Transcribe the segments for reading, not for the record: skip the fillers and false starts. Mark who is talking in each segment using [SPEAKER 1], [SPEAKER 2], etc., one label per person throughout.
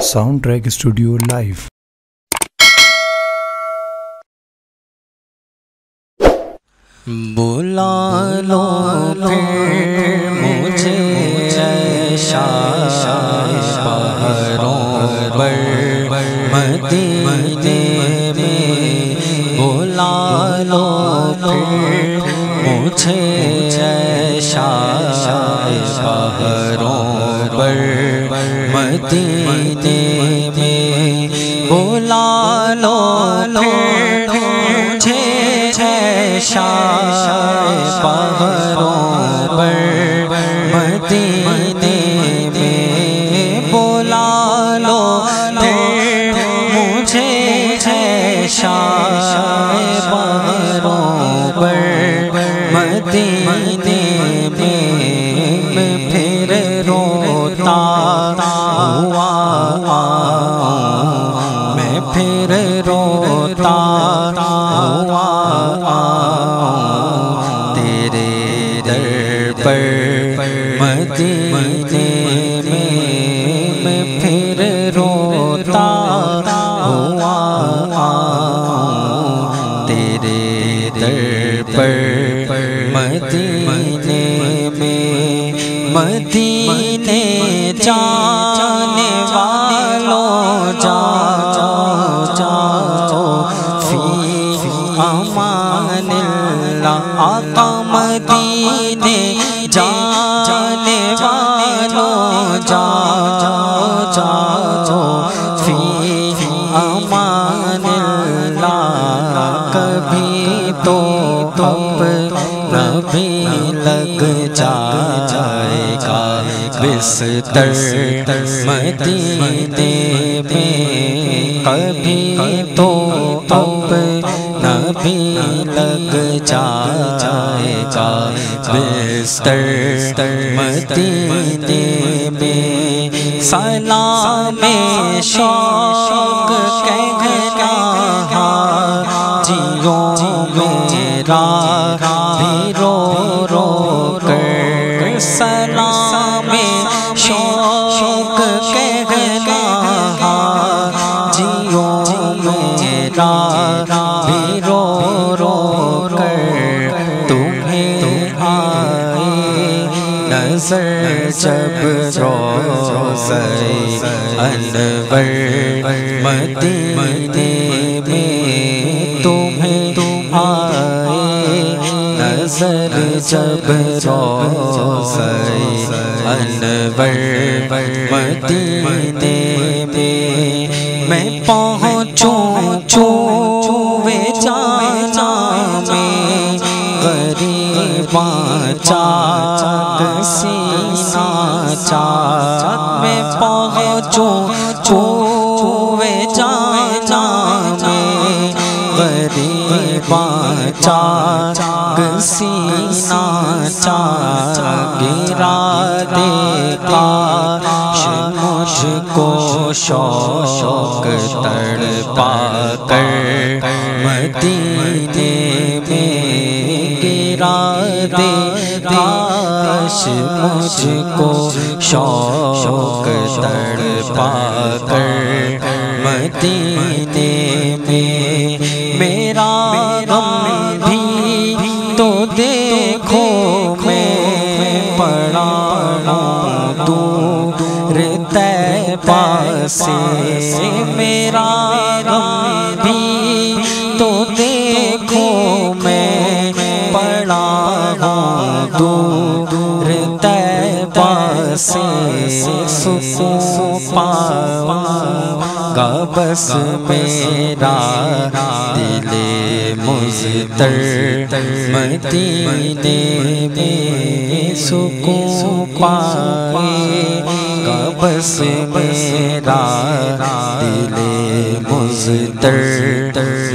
[SPEAKER 1] Sound track studio live.
[SPEAKER 2] بلا لو پھر مجھے پہاڑوں پر مدینے میں، بلا لو پھر مجھے پہاڑوں پر مدینے میں، بلا لو پھر مجھے پہاڑوں پر مدینے میں، بلا لو پھر مجھے پہاڑوں پر مدینے میں، میں پھر روتا ہوا آؤں، میں پھر روتا ہوا تیرے در پر مدینے میں، میں پھر روتا ہوا تیرے در پر مدینے میں، مدینے جانے والوں جاؤ جاؤ فی امان اللہ، آقا مدینے جانے والوں جاؤ جاؤ فی امان اللہ، کبھی تو اپنا بھی لگ جائے گا بستر مدینے میں، کبھی تو اپنا بھی لگ جائے گا بستر مدینے میں، سلام شوق کہنا حاجیوں میرا بھی رو رو کر، سلام شوق کہنا حاجیوں میرا بھی رو رو کر، تمہیں آئے نظر جب روضہ انور مدینے میں، تمہیں آئے نظر جب روضہ انور مدینے میں، میں پہنچوں چوے جانا میں غریباں چاک سینہ چاک، میں پہنچوں چوے جانا میں غریباں چاک سینہ چاک، گرا دے کاش مجھ کو شوق تڑپا کر مدینے میں، گرا دے کاش مجھ کو شوق تڑپا کر مدینے میں، میرا غم بھی تو دیکھو میں پڑا ہوں دور طیبہ سے، میرا غم بھی تو دیکھو میں پڑا ہوں دور طیبہ سے، سکون پاؤں گا بس میرا دل مضطر مدینے میں، سکون پائے گا بس میرا دل مضطر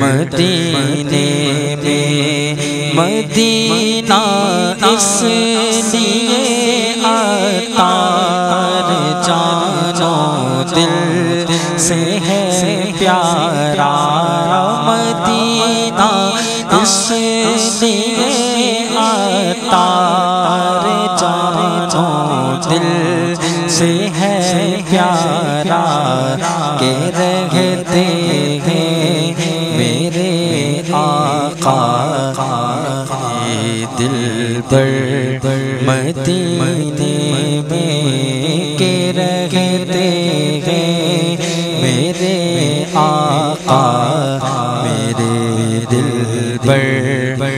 [SPEAKER 2] مدینے میں، مدینہ اس لیے عطار جانو دل سے ہے پیارا، مدینہ اس لیے عطار جانو دل سے ہے پیارا، کے رہتے ہیں میرے آقا دل پر مدینے میں کے رہتے ہیں میرے آقا میرے دل پر